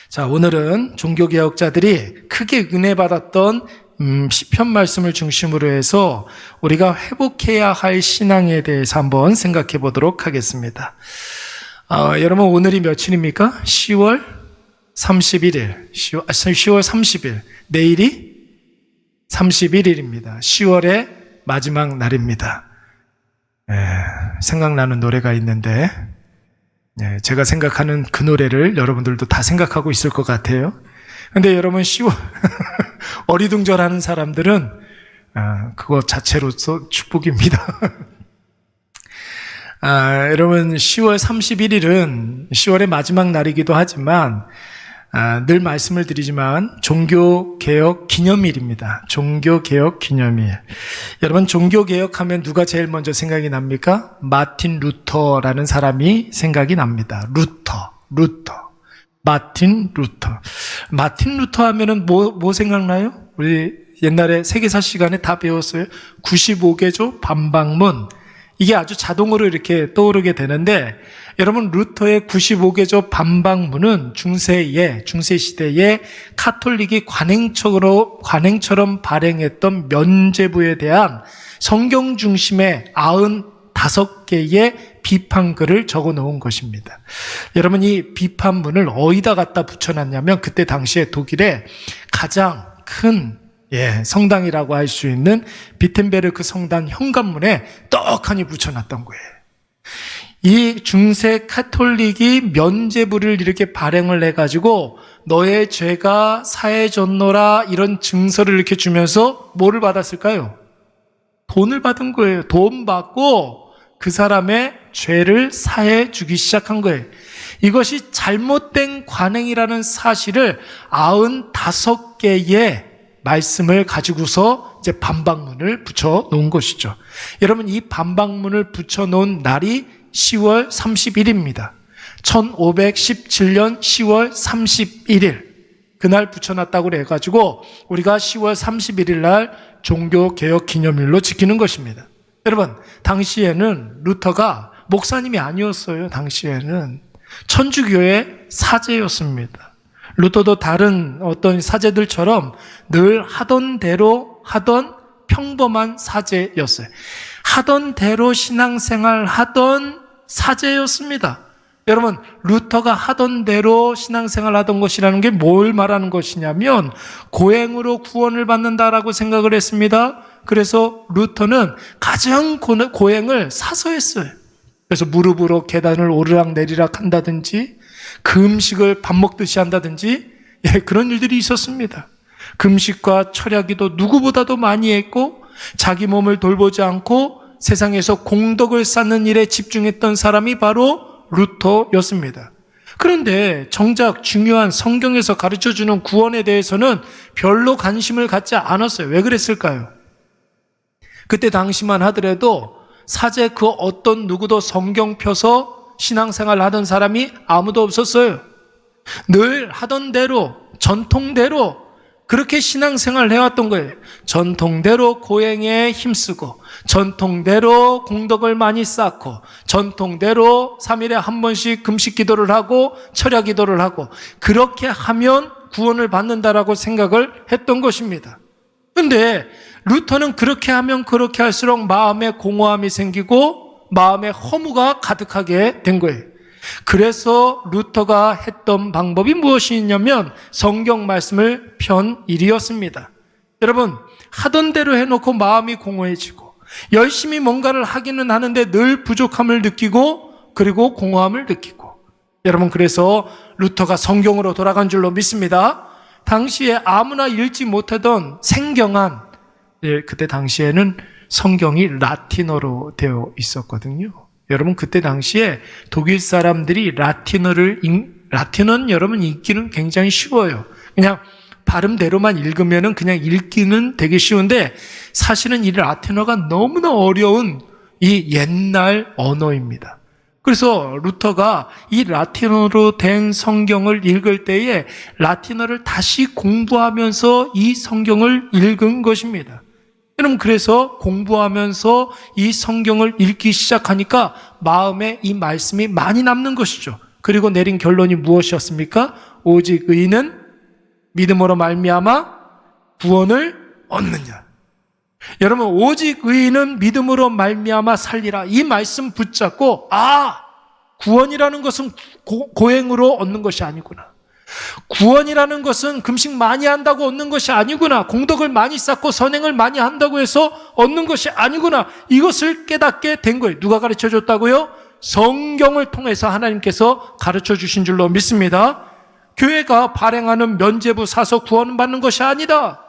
자, 오늘은 종교개혁자들이 크게 은혜 받았던 시편 말씀을 중심으로 해서 우리가 회복해야 할 신앙에 대해서 한번 생각해 보도록 하겠습니다. 여러분, 오늘이 며칠입니까? 10월 31일. 10월 30일. 내일이 31일입니다. 10월의 마지막 날입니다. 생각나는 노래가 있는데, 제가 생각하는 그 노래를 여러분들도 다 생각하고 있을 것 같아요. 근데 여러분, 10월, 어리둥절하는 사람들은, 그거 자체로서 축복입니다. 여러분, 10월 31일은 10월의 마지막 날이기도 하지만, 늘 말씀을 드리지만, 종교개혁 기념일입니다. 종교개혁 기념일. 여러분, 종교개혁하면 누가 제일 먼저 생각이 납니까? 마틴 루터라는 사람이 생각이 납니다. 루터. 마틴 루터 하면은 뭐 생각나요? 우리 옛날에 세계사 시간에 다 배웠어요. 95개조 반박문. 이게 아주 자동으로 이렇게 떠오르게 되는데, 여러분, 루터의 95개조 반박문은 중세시대에 카톨릭이 관행처럼 발행했던 면죄부에 대한 성경 중심의 95개의 비판글을 적어 놓은 것입니다. 여러분, 이 비판문을 어디다 갖다 붙여놨냐면, 그때 당시에 독일의 가장 큰 성당이라고 할 수 있는 비텐베르크 성당 현관문에 떡하니 붙여놨던 거예요. 이 중세 카톨릭이 면죄부를 이렇게 발행을 해가지고 너의 죄가 사해졌노라 이런 증서를 이렇게 주면서 뭐를 받았을까요? 돈을 받은 거예요. 돈 받고 그 사람의 죄를 사해 주기 시작한 거예요. 이것이 잘못된 관행이라는 사실을 95개의 말씀을 가지고서 이제 반박문을 붙여 놓은 것이죠. 여러분, 이 반박문을 붙여 놓은 날이 10월 31일입니다. 1517년 10월 31일. 그날 붙여놨다고 해가지고 우리가 10월 31일 날 종교개혁 기념일로 지키는 것입니다. 여러분, 당시에는 루터가 목사님이 아니었어요. 당시에는 천주교의 사제였습니다. 루터도 다른 어떤 사제들처럼 늘 하던 대로 하던 평범한 사제였어요. 하던 대로 신앙생활 하던 사제였습니다. 여러분, 루터가 하던 대로 신앙생활 하던 것이라는 게 뭘 말하는 것이냐면 고행으로 구원을 받는다라고 생각을 했습니다. 그래서 루터는 가장 고행을 사서했어요. 그래서 무릎으로 계단을 오르락내리락 한다든지 금식을 밥 먹듯이 한다든지 그런 일들이 있었습니다. 금식과 철야기도 누구보다도 많이 했고 자기 몸을 돌보지 않고 세상에서 공덕을 쌓는 일에 집중했던 사람이 바로 루터였습니다. 그런데 정작 중요한 성경에서 가르쳐주는 구원에 대해서는 별로 관심을 갖지 않았어요. 왜 그랬을까요? 그때 당시만 하더라도 사제 그 어떤 누구도 성경 펴서 신앙생활을 하던 사람이 아무도 없었어요. 늘 하던 대로, 전통대로 그렇게 신앙생활을 해왔던 거예요. 전통대로 고행에 힘쓰고, 전통대로 공덕을 많이 쌓고, 전통대로 3일에 한 번씩 금식 기도를 하고, 철야 기도를 하고, 그렇게 하면 구원을 받는다라고 생각을 했던 것입니다. 그런데 루터는 그렇게 하면 그렇게 할수록 마음에 공허함이 생기고, 마음에 허무가 가득하게 된 거예요. 그래서 루터가 했던 방법이 무엇이냐면 성경 말씀을 편 일이었습니다. 여러분, 하던 대로 해놓고 마음이 공허해지고 열심히 뭔가를 하기는 하는데 늘 부족함을 느끼고 그리고 공허함을 느끼고, 여러분, 그래서 루터가 성경으로 돌아간 줄로 믿습니다. 당시에 아무나 읽지 못하던 생경한, 그때 당시에는 성경이 라틴어로 되어 있었거든요. 여러분, 그때 당시에 독일 사람들이 라틴어는 여러분 읽기는 굉장히 쉬워요. 그냥 발음대로만 읽으면은 그냥 읽기는 되게 쉬운데 사실은 이 라틴어가 너무나 어려운 이 옛날 언어입니다. 그래서 루터가 이 라틴어로 된 성경을 읽을 때에 라틴어를 다시 공부하면서 이 성경을 읽은 것입니다. 여러분, 그래서 공부하면서 이 성경을 읽기 시작하니까 마음에 이 말씀이 많이 남는 것이죠. 그리고 내린 결론이 무엇이었습니까? 오직 의인은 믿음으로 말미암아 구원을 얻느냐. 여러분, 오직 의인은 믿음으로 말미암아 살리라. 이 말씀 붙잡고 구원이라는 것은 고행으로 얻는 것이 아니구나. 구원이라는 것은 금식 많이 한다고 얻는 것이 아니구나. 공덕을 많이 쌓고 선행을 많이 한다고 해서 얻는 것이 아니구나. 이것을 깨닫게 된 거예요. 누가 가르쳐 줬다고요? 성경을 통해서 하나님께서 가르쳐 주신 줄로 믿습니다. 교회가 발행하는 면죄부 사서 구원받는 것이 아니다.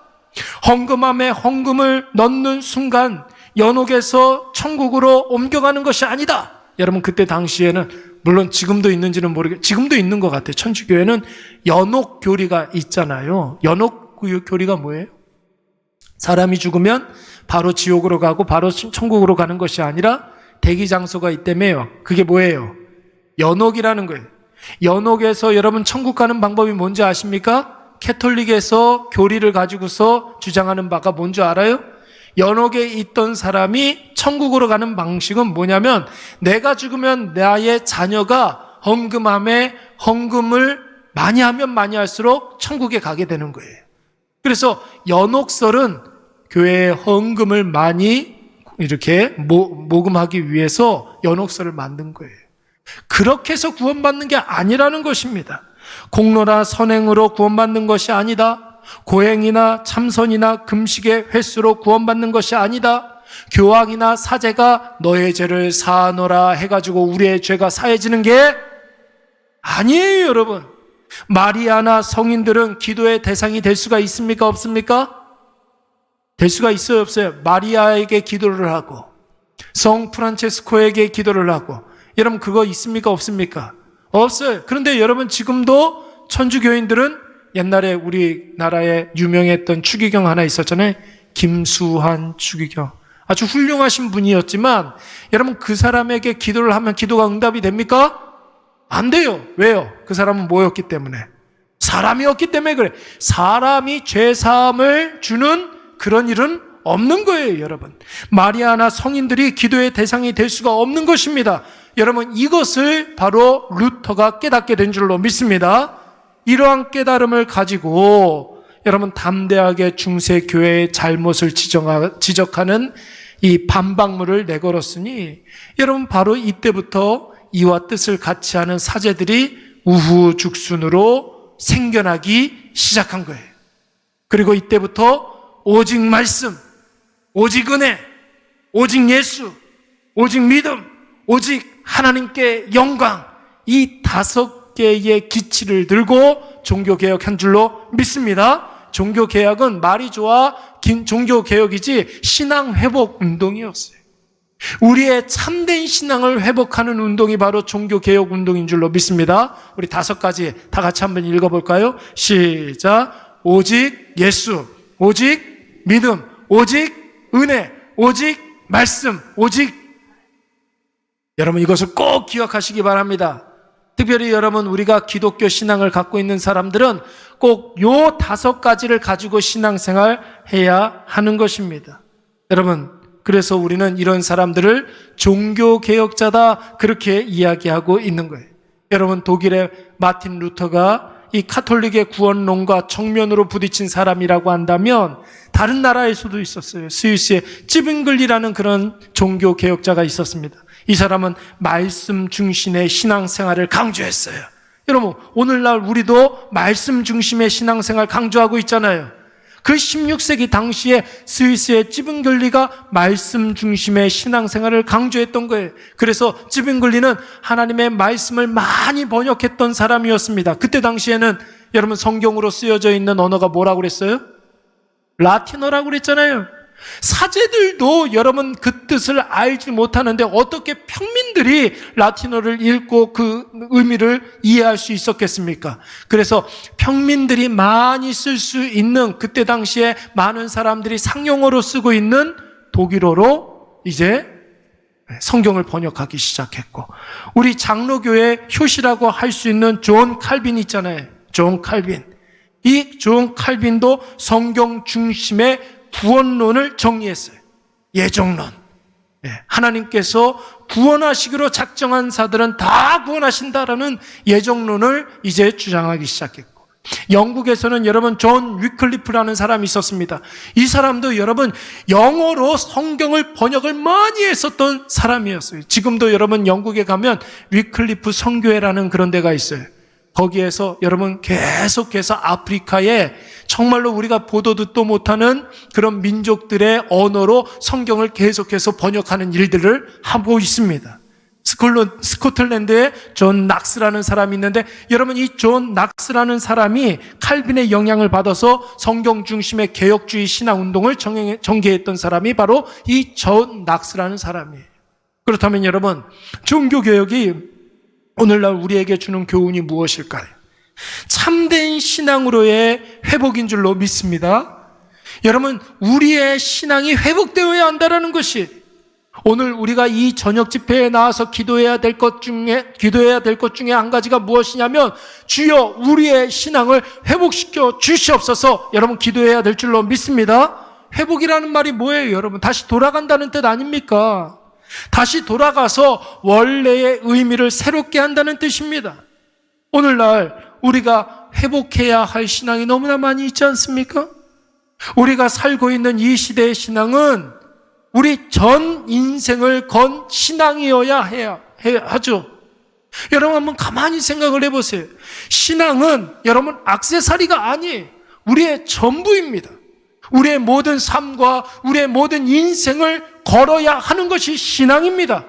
헌금함에 헌금을 넣는 순간 연옥에서 천국으로 옮겨가는 것이 아니다. 여러분, 그때 당시에는 물론 지금도 있는지는 모르겠지만 지금도 있는 것 같아요. 천주교회는 연옥교리가 있잖아요. 연옥교리가 뭐예요? 사람이 죽으면 바로 지옥으로 가고 바로 천국으로 가는 것이 아니라 대기 장소가 있다며요. 그게 뭐예요? 연옥이라는 거예요. 연옥에서 여러분 천국 가는 방법이 뭔지 아십니까? 캐톨릭에서 교리를 가지고서 주장하는 바가 뭔지 알아요? 연옥에 있던 사람이 천국으로 가는 방식은 뭐냐면, 내가 죽으면 나의 자녀가 헌금함에 헌금을 많이 하면 많이 할수록 천국에 가게 되는 거예요. 그래서 연옥설은 교회에 헌금을 많이 이렇게 모금하기 위해서 연옥설을 만든 거예요. 그렇게 해서 구원받는 게 아니라는 것입니다. 공로나 선행으로 구원받는 것이 아니다. 고행이나 참선이나 금식의 횟수로 구원받는 것이 아니다. 교황이나 사제가 너의 죄를 사하노라 해가지고 우리의 죄가 사해지는 게 아니에요, 여러분. 마리아나 성인들은 기도의 대상이 될 수가 있습니까? 없습니까? 될 수가 있어요, 없어요? 마리아에게 기도를 하고 성 프란체스코에게 기도를 하고, 여러분 그거 있습니까? 없습니까? 없어요. 그런데 여러분, 지금도 천주교인들은 옛날에 우리나라에 유명했던 추기경 하나 있었잖아요. 김수환 추기경. 아주 훌륭하신 분이었지만 여러분, 그 사람에게 기도를 하면 기도가 응답이 됩니까? 안 돼요. 왜요? 그 사람은 뭐였기 때문에? 사람이었기 때문에 그래. 사람이 죄사함을 주는 그런 일은 없는 거예요, 여러분. 마리아나 성인들이 기도의 대상이 될 수가 없는 것입니다. 여러분, 이것을 바로 루터가 깨닫게 된 줄로 믿습니다. 이러한 깨달음을 가지고 여러분, 담대하게 중세교회의 잘못을 지적하는 이 반박문을 내걸었으니, 여러분 바로 이때부터 이와 뜻을 같이 하는 사제들이 우후죽순으로 생겨나기 시작한 거예요. 그리고 이때부터 오직 말씀, 오직 은혜, 오직 예수, 오직 믿음, 오직 하나님께 영광, 이 5개의 기치를 들고 종교개혁한 줄로 믿습니다. 종교개혁은 말이 좋아 종교개혁이지 신앙회복 운동이었어요. 우리의 참된 신앙을 회복하는 운동이 바로 종교개혁 운동인 줄로 믿습니다. 우리 5가지 다 같이 한번 읽어볼까요? 시작. 오직 예수, 오직 믿음, 오직 은혜, 오직 말씀, 오직. 여러분, 이것을 꼭 기억하시기 바랍니다. 특별히 여러분, 우리가 기독교 신앙을 갖고 있는 사람들은 꼭 요 5가지를 가지고 신앙생활 해야 하는 것입니다. 여러분, 그래서 우리는 이런 사람들을 종교개혁자다 그렇게 이야기하고 있는 거예요. 여러분, 독일의 마틴 루터가 이 카톨릭의 구원론과 정면으로 부딪힌 사람이라고 한다면 다른 나라에서도 있었어요. 스위스의 찌빙글리라는 그런 종교개혁자가 있었습니다. 이 사람은 말씀 중심의 신앙생활을 강조했어요. 여러분, 오늘날 우리도 말씀 중심의 신앙생활 강조하고 있잖아요. 그 16세기 당시에 스위스의 찌빙글리가 말씀 중심의 신앙생활을 강조했던 거예요. 그래서 찌빙글리는 하나님의 말씀을 많이 번역했던 사람이었습니다. 그때 당시에는 여러분, 성경으로 쓰여져 있는 언어가 뭐라고 그랬어요? 라틴어라고 그랬잖아요. 사제들도 여러분 그 뜻을 알지 못하는데 어떻게 평민들이 라틴어를 읽고 그 의미를 이해할 수 있었겠습니까? 그래서 평민들이 많이 쓸 수 있는, 그때 당시에 많은 사람들이 상용어로 쓰고 있는 독일어로 이제 성경을 번역하기 시작했고, 우리 장로교회 효시라고 할 수 있는 존 칼빈 있잖아요. 존 칼빈. 이 존 칼빈도 성경 중심의 구원론을 정리했어요. 예정론. 하나님께서 구원하시기로 작정한 자들은 다 구원하신다라는 예정론을 이제 주장하기 시작했고, 영국에서는 여러분 존 위클리프라는 사람이 있었습니다. 이 사람도 여러분 영어로 성경을 번역을 많이 했었던 사람이었어요. 지금도 여러분 영국에 가면 위클리프 선교회라는 그런 데가 있어요. 거기에서 여러분 계속해서 아프리카에 정말로 우리가 보도 듣도 못하는 그런 민족들의 언어로 성경을 계속해서 번역하는 일들을 하고 있습니다. 스코틀랜드에 존 낙스라는 사람이 있는데, 여러분 이 존 낙스라는 사람이 칼빈의 영향을 받아서 성경 중심의 개혁주의 신앙운동을 전개했던 사람이 바로 이 존 낙스라는 사람이에요. 그렇다면 여러분, 종교개혁이 오늘날 우리에게 주는 교훈이 무엇일까요? 참된 신앙으로의 회복인 줄로 믿습니다. 여러분, 우리의 신앙이 회복되어야 한다는 것이, 오늘 우리가 이 저녁 집회에 나와서 기도해야 될 것 중에 한 가지가 무엇이냐면, 주여 우리의 신앙을 회복시켜 주시옵소서, 여러분 기도해야 될 줄로 믿습니다. 회복이라는 말이 뭐예요, 여러분? 다시 돌아간다는 뜻 아닙니까? 다시 돌아가서 원래의 의미를 새롭게 한다는 뜻입니다. 오늘날 우리가 회복해야 할 신앙이 너무나 많이 있지 않습니까? 우리가 살고 있는 이 시대의 신앙은 우리 전 인생을 건 신앙이어야 하죠. 여러분 한번 가만히 생각을 해보세요. 신앙은 여러분 액세서리가 아니에요. 우리의 전부입니다. 우리의 모든 삶과 우리의 모든 인생을 걸어야 하는 것이 신앙입니다.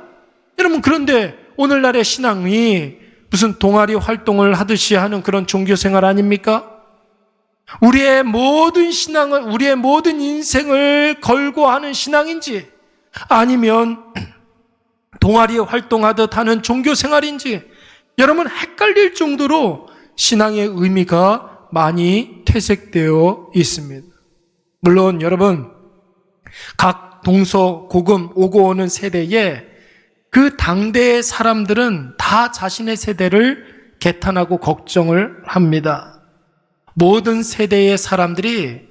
여러분, 그런데 오늘날의 신앙이 무슨 동아리 활동을 하듯이 하는 그런 종교생활 아닙니까? 우리의 모든 신앙을, 우리의 모든 인생을 걸고 하는 신앙인지, 아니면 동아리 활동하듯 하는 종교생활인지, 여러분 헷갈릴 정도로 신앙의 의미가 많이 퇴색되어 있습니다. 물론 여러분, 각 동서고금 오고 오는 세대에 그 당대의 사람들은 다 자신의 세대를 개탄하고 걱정을 합니다. 모든 세대의 사람들이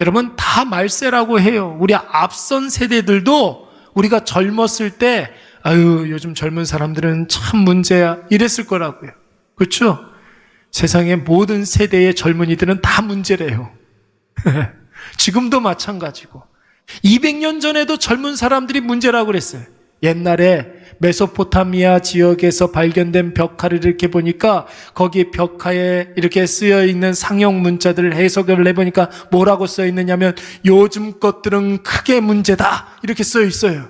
여러분 다 말세라고 해요. 우리 앞선 세대들도 우리가 젊었을 때 아유 요즘 젊은 사람들은 참 문제야 이랬을 거라고요. 그렇죠? 세상의 모든 세대의 젊은이들은 다 문제래요. 지금도 마찬가지고 200년 전에도 젊은 사람들이 문제라고 그랬어요. 옛날에 메소포타미아 지역에서 발견된 벽화를 이렇게 보니까 거기 벽화에 이렇게 쓰여 있는 상형 문자들을 해석을 해보니까 뭐라고 써 있느냐면 요즘 것들은 크게 문제다 이렇게 써 있어요.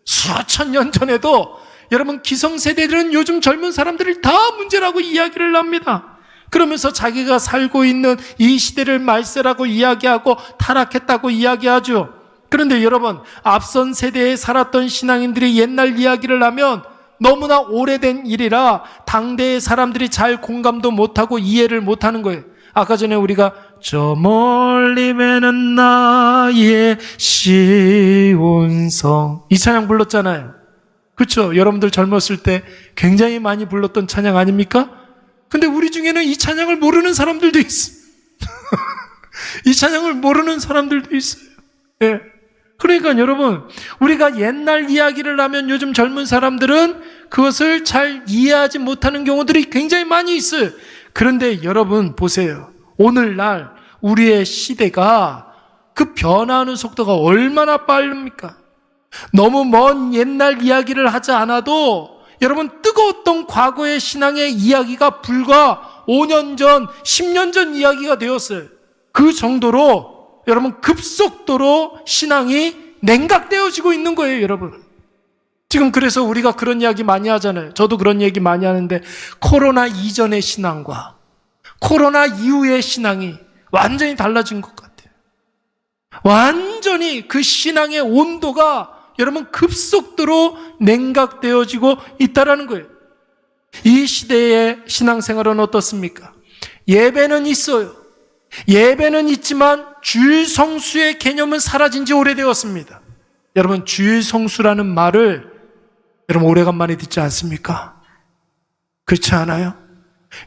수천 년 전에도 여러분 기성세대들은 요즘 젊은 사람들을 다 문제라고 이야기를 합니다. 그러면서 자기가 살고 있는 이 시대를 말세라고 이야기하고 타락했다고 이야기하죠. 그런데 여러분, 앞선 세대에 살았던 신앙인들이 옛날 이야기를 하면 너무나 오래된 일이라 당대의 사람들이 잘 공감도 못하고 이해를 못하는 거예요. 아까 전에 우리가 저 멀리 매는 나의 시온성 이 찬양 불렀잖아요. 그렇죠? 여러분들 젊었을 때 굉장히 많이 불렀던 찬양 아닙니까? 근데 우리 중에는 이 찬양을 모르는 사람들도 있어요. 이 찬양을 모르는 사람들도 있어요. 예. 그러니까 여러분, 우리가 옛날 이야기를 하면 요즘 젊은 사람들은 그것을 잘 이해하지 못하는 경우들이 굉장히 많이 있어요. 그런데 여러분 보세요. 오늘날 우리의 시대가 그 변화하는 속도가 얼마나 빠릅니까? 너무 먼 옛날 이야기를 하지 않아도 여러분 뜨거웠던 과거의 신앙의 이야기가 불과 5년 전, 10년 전 이야기가 되었어요. 그 정도로 여러분 급속도로 신앙이 냉각되어지고 있는 거예요, 여러분. 지금 그래서 우리가 그런 이야기 많이 하잖아요. 저도 그런 얘기 많이 하는데 코로나 이전의 신앙과 코로나 이후의 신앙이 완전히 달라진 것 같아요. 완전히 그 신앙의 온도가 여러분 급속도로 냉각되어지고 있다라는 거예요. 이 시대의 신앙생활은 어떻습니까? 예배는 있어요. 예배는 있지만 주일 성수의 개념은 사라진 지 오래되었습니다. 여러분 주일 성수라는 말을 여러분 오래간만에 듣지 않습니까? 그렇지 않아요?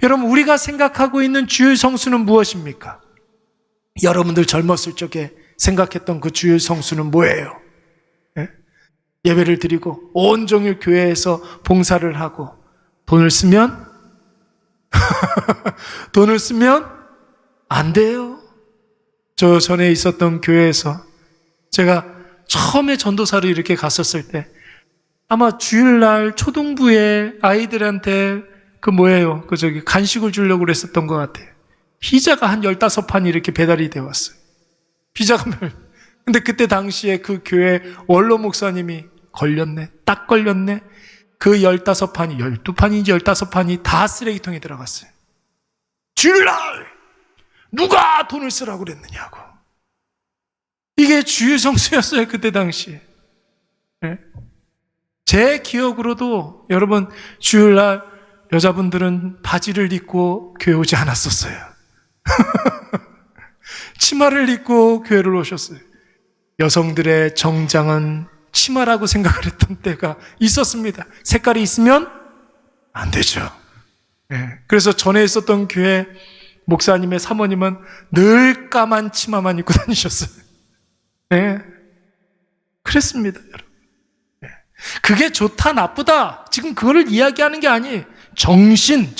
여러분 우리가 생각하고 있는 주일 성수는 무엇입니까? 여러분들 젊었을 적에 생각했던 그 주일 성수는 뭐예요? 예? 예배를 드리고 온종일 교회에서 봉사를 하고 돈을 쓰면 돈을 쓰면 안 돼요. 저 전에 있었던 교회에서 제가 처음에 전도사로 이렇게 갔었을 때 아마 주일날 초등부에 아이들한테 간식을 주려고 그랬었던 것 같아요. 피자가 한 15판이 이렇게 배달이 되어 왔어요. 피자가 근데 그때 당시에 그 교회 원로 목사님이 딱 걸렸네. 그 15판이, 12판인지 15판이 다 쓰레기통에 들어갔어요. 주일날 누가 돈을 쓰라고 그랬느냐고. 이게 주일 성수였어요, 그때 당시에. 네? 제 기억으로도 여러분, 주일날 여자분들은 바지를 입고 교회 오지 않았었어요. 치마를 입고 교회를 오셨어요. 여성들의 정장은 치마라고 생각을 했던 때가 있었습니다. 색깔이 있으면 안 되죠. 네. 그래서 전에 있었던 교회 목사님의 사모님은 늘 까만 치마만 입고 다니셨어요. 네. 그랬습니다, 여러분. 네. 그게 좋다, 나쁘다. 지금 그거를 이야기하는 게 아니에요. 정신.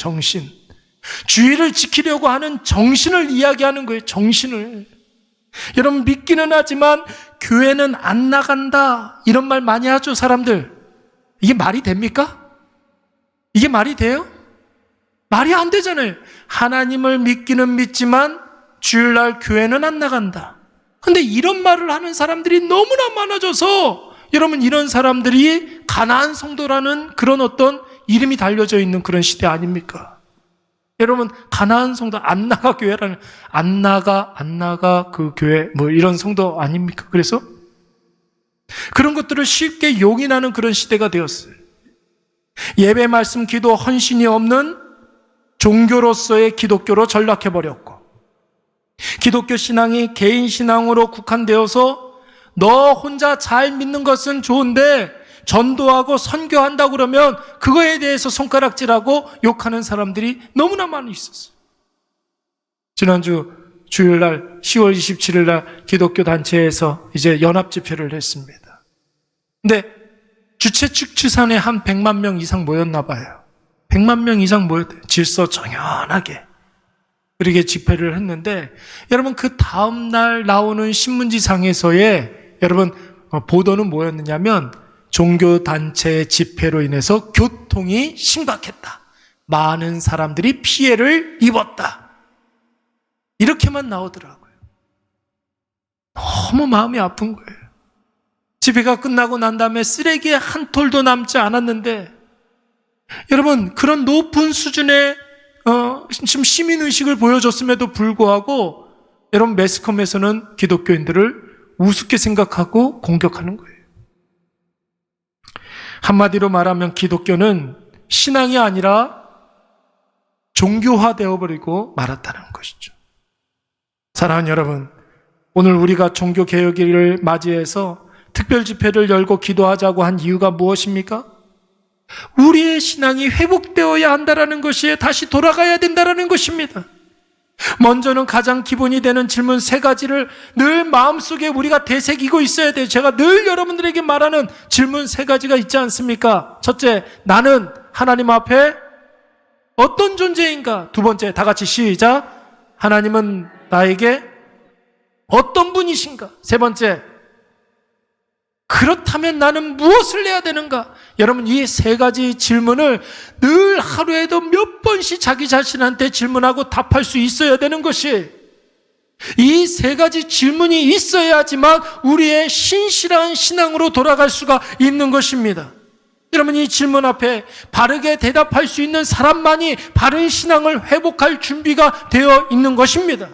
주의를 지키려고 하는 정신을 이야기하는 거예요, 정신을. 여러분, 믿기는 하지만 교회는 안 나간다. 이런 말 많이 하죠, 사람들. 이게 말이 됩니까? 이게 말이 돼요? 말이 안 되잖아요. 하나님을 믿기는 믿지만 주일날 교회는 안 나간다. 근데 이런 말을 하는 사람들이 너무나 많아져서 여러분, 이런 사람들이 가나안 성도라는 그런 어떤 이름이 달려져 있는 그런 시대 아닙니까? 여러분, 가나안 성도 안 나가 교회라는, 안 나가 그 교회 이런 성도 아닙니까? 그래서 그런 것들을 쉽게 용인하는 그런 시대가 되었어요. 예배, 말씀, 기도, 헌신이 없는 종교로서의 기독교로 전락해버렸고, 기독교 신앙이 개인 신앙으로 국한되어서 너 혼자 잘 믿는 것은 좋은데 전도하고 선교한다고 그러면 그거에 대해서 손가락질하고 욕하는 사람들이 너무나 많이 있었어요. 지난주 주일날 10월 27일 날 기독교 단체에서 이제 연합 집회를 했습니다. 근데 주최 측 추산에 한 100만 명 이상 모였나 봐요. 100만 명 이상 모였대요. 질서 정연하게. 그렇게 집회를 했는데 여러분, 그 다음 날 나오는 신문지상에서의 여러분 보도는 뭐였느냐면 종교단체 집회로 인해서 교통이 심각했다. 많은 사람들이 피해를 입었다. 이렇게만 나오더라고요. 너무 마음이 아픈 거예요. 집회가 끝나고 난 다음에 쓰레기에 한 톨도 남지 않았는데 여러분, 그런 높은 수준의 지금 시민의식을 보여줬음에도 불구하고 여러분, 매스컴에서는 기독교인들을 우습게 생각하고 공격하는 거예요. 한마디로 말하면 기독교는 신앙이 아니라 종교화되어 버리고 말았다는 것이죠. 사랑하는 여러분, 오늘 우리가 종교개혁일을 맞이해서 특별 집회를 열고 기도하자고 한 이유가 무엇입니까? 우리의 신앙이 회복되어야 한다는 것이, 다시 돌아가야 된다는 것입니다. 먼저는 가장 기본이 되는 질문 3가지를 늘 마음속에 우리가 되새기고 있어야 돼요. 제가 늘 여러분들에게 말하는 질문 3가지가 있지 않습니까? 첫째, 나는 하나님 앞에 어떤 존재인가? 두 번째, 다 같이 시작. 하나님은 나에게 어떤 분이신가? 세 번째, 그렇다면 나는 무엇을 해야 되는가? 여러분, 이 3가지 질문을 늘 하루에도 몇 번씩 자기 자신한테 질문하고 답할 수 있어야 되는 것이, 이 3가지 질문이 있어야지만 우리의 신실한 신앙으로 돌아갈 수가 있는 것입니다. 여러분, 이 질문 앞에 바르게 대답할 수 있는 사람만이 바른 신앙을 회복할 준비가 되어 있는 것입니다.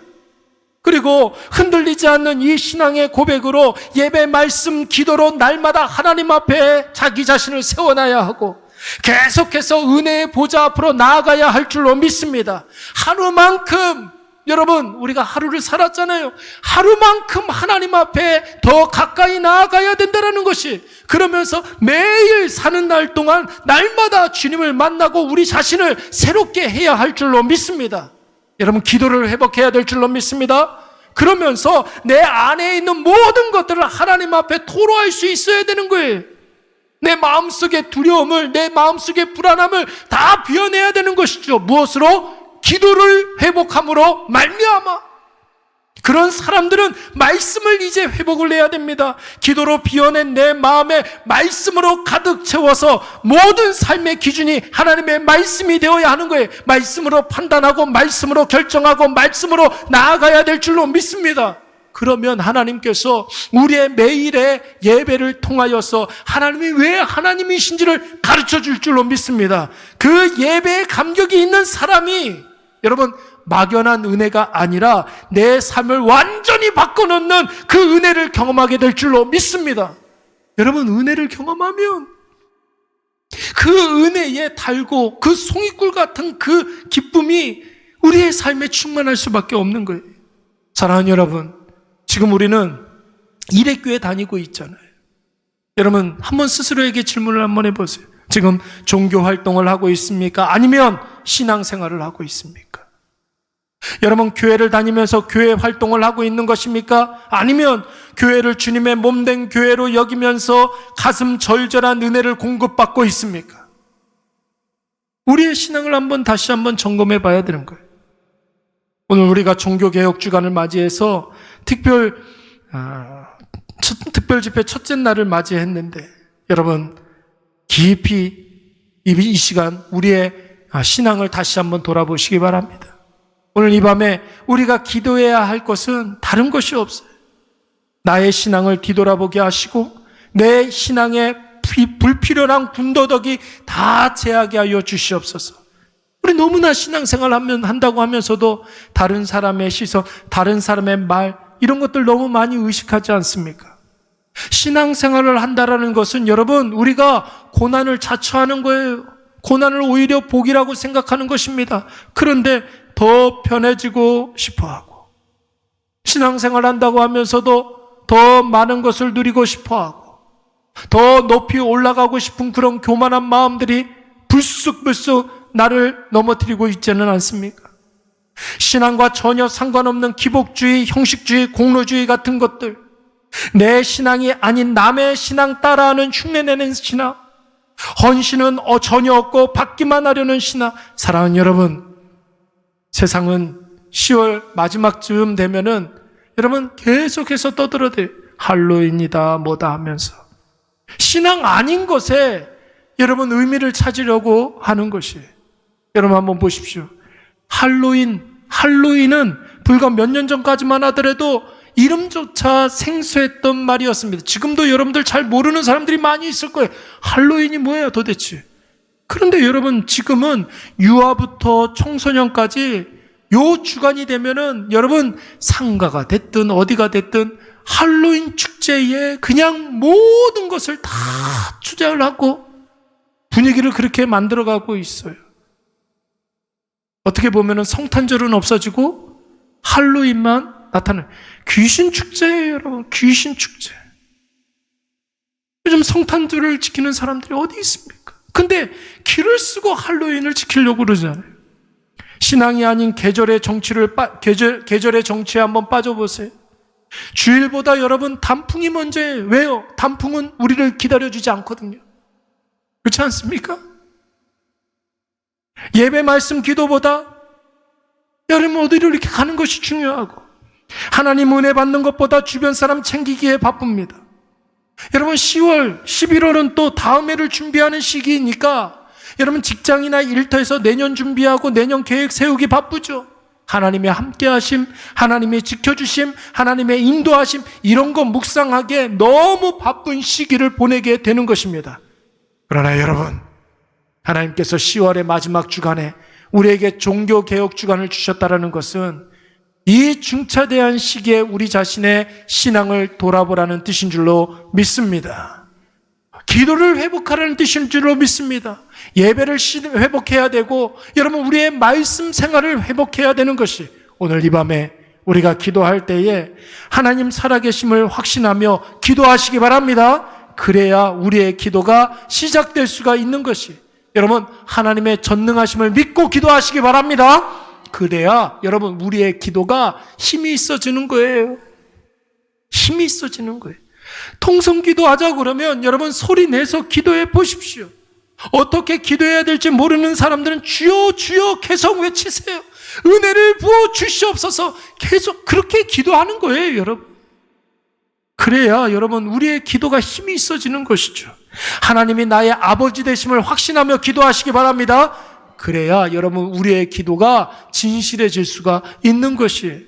그리고 흔들리지 않는 이 신앙의 고백으로 예배, 말씀, 기도로 날마다 하나님 앞에 자기 자신을 세워놔야 하고 계속해서 은혜의 보좌 앞으로 나아가야 할 줄로 믿습니다. 하루만큼, 여러분, 우리가 하루를 살았잖아요. 하루만큼 하나님 앞에 더 가까이 나아가야 된다는 것이, 그러면서 매일 사는 날 동안 날마다 주님을 만나고 우리 자신을 새롭게 해야 할 줄로 믿습니다. 여러분, 기도를 회복해야 될 줄로 믿습니다. 그러면서 내 안에 있는 모든 것들을 하나님 앞에 토로할 수 있어야 되는 거예요. 내 마음속의 두려움을, 내 마음속의 불안함을 다 비워내야 되는 것이죠. 무엇으로? 기도를 회복함으로 말미암아. 그런 사람들은 말씀을 이제 회복을 해야 됩니다. 기도로 비워낸 내 마음에 말씀으로 가득 채워서 모든 삶의 기준이 하나님의 말씀이 되어야 하는 거예요. 말씀으로 판단하고 말씀으로 결정하고 말씀으로 나아가야 될 줄로 믿습니다. 그러면 하나님께서 우리의 매일의 예배를 통하여서 하나님이 왜 하나님이신지를 가르쳐 줄 줄로 믿습니다. 그 예배에 감격이 있는 사람이 여러분 막연한 은혜가 아니라 내 삶을 완전히 바꿔놓는 그 은혜를 경험하게 될 줄로 믿습니다. 여러분 은혜를 경험하면 그 은혜에 달고 그 송이꿀 같은 그 기쁨이 우리의 삶에 충만할 수밖에 없는 거예요. 사랑하는 여러분, 지금 우리는 일회교회 다니고 있잖아요. 여러분 한번 스스로에게 질문을 한번 해보세요. 지금 종교 활동을 하고 있습니까? 아니면 신앙생활을 하고 있습니까? 여러분 교회를 다니면서 교회 활동을 하고 있는 것입니까? 아니면 교회를 주님의 몸된 교회로 여기면서 가슴 절절한 은혜를 공급받고 있습니까? 우리의 신앙을 다시 한번 점검해 봐야 되는 거예요. 오늘 우리가 종교개혁 주간을 맞이해서 특별 집회 첫째 날을 맞이했는데 여러분 깊이 이 시간 우리의 신앙을 다시 한번 돌아보시기 바랍니다. 오늘 이 밤에 우리가 기도해야 할 것은 다른 것이 없어요. 나의 신앙을 뒤돌아보게 하시고 내 신앙의 불필요한 군더더기 다 제하게 하여 주시옵소서. 우리 너무나 신앙생활 한다고 하면서도 다른 사람의 시선, 다른 사람의 말 이런 것들 너무 많이 의식하지 않습니까? 신앙생활을 한다라는 것은 여러분 우리가 고난을 자처하는 거예요. 고난을 오히려 복이라고 생각하는 것입니다. 그런데 더 편해지고 싶어하고 신앙생활 한다고 하면서도 더 많은 것을 누리고 싶어하고 더 높이 올라가고 싶은 그런 교만한 마음들이 불쑥불쑥 나를 넘어뜨리고 있지는 않습니까? 신앙과 전혀 상관없는 기복주의, 형식주의, 공로주의 같은 것들, 내 신앙이 아닌 남의 신앙 따라하는 흉내내는 신앙, 헌신은 전혀 없고 받기만 하려는 신앙. 사랑하는 여러분, 세상은 10월 마지막쯤 되면은 여러분 계속해서 떠들어대요. 할로윈이다 뭐다 하면서 신앙 아닌 것에 여러분 의미를 찾으려고 하는 것이에요. 여러분 한번 보십시오. 할로윈은 불과 몇 년 전까지만 하더라도 이름조차 생소했던 말이었습니다. 지금도 여러분들 잘 모르는 사람들이 많이 있을 거예요. 할로윈이 뭐예요 도대체? 그런데 여러분 지금은 유아부터 청소년까지 요 주간이 되면은 여러분 상가가 됐든 어디가 됐든 할로윈 축제에 그냥 모든 것을 다 투자를 하고 분위기를 그렇게 만들어가고 있어요. 어떻게 보면은 성탄절은 없어지고 할로윈만 나타나요. 귀신 축제예요, 여러분. 귀신 축제. 요즘 성탄절을 지키는 사람들이 어디 있습니까? 근데 길을 쓰고 할로윈을 지키려고 그러잖아요. 신앙이 아닌 계절의 정치에 한번 빠져보세요. 주일보다 여러분 단풍이 먼저예요. 왜요? 단풍은 우리를 기다려주지 않거든요. 그렇지 않습니까? 예배 말씀 기도보다 여러분 어디로 이렇게 가는 것이 중요하고 하나님 은혜 받는 것보다 주변 사람 챙기기에 바쁩니다. 여러분 10월, 11월은 또 다음 해를 준비하는 시기이니까 여러분 직장이나 일터에서 내년 준비하고 내년 계획 세우기 바쁘죠. 하나님의 함께하심, 하나님의 지켜주심, 하나님의 인도하심 이런 거 묵상하기에 너무 바쁜 시기를 보내게 되는 것입니다. 그러나 여러분 하나님께서 10월의 마지막 주간에 우리에게 종교개혁 주간을 주셨다는 것은 이 중차대한 시기에 우리 자신의 신앙을 돌아보라는 뜻인 줄로 믿습니다. 기도를 회복하라는 뜻인 줄로 믿습니다. 예배를 회복해야 되고 여러분 우리의 말씀 생활을 회복해야 되는 것이 오늘 이 밤에 우리가 기도할 때에 하나님 살아계심을 확신하며 기도하시기 바랍니다. 그래야 우리의 기도가 시작될 수가 있는 것이 여러분 하나님의 전능하심을 믿고 기도하시기 바랍니다. 그래야 여러분 우리의 기도가 힘이 있어지는 거예요. 힘이 있어지는 거예요. 통성기도 하자 그러면 여러분 소리 내서 기도해 보십시오. 어떻게 기도해야 될지 모르는 사람들은 주여 주여 계속 외치세요. 은혜를 부어 주시옵소서. 계속 그렇게 기도하는 거예요, 여러분. 그래야 여러분 우리의 기도가 힘이 있어지는 것이죠. 하나님이 나의 아버지 되심을 확신하며 기도하시기 바랍니다. 그래야 여러분 우리의 기도가 진실해질 수가 있는 것이에요.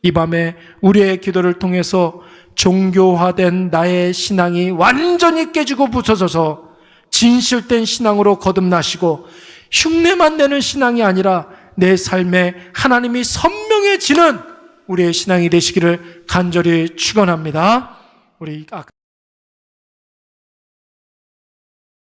이 밤에 우리의 기도를 통해서 종교화된 나의 신앙이 완전히 깨지고 부서져서 진실된 신앙으로 거듭나시고 흉내만 내는 신앙이 아니라 내 삶에 하나님이 선명해지는 우리의 신앙이 되시기를 간절히 축원합니다. 우리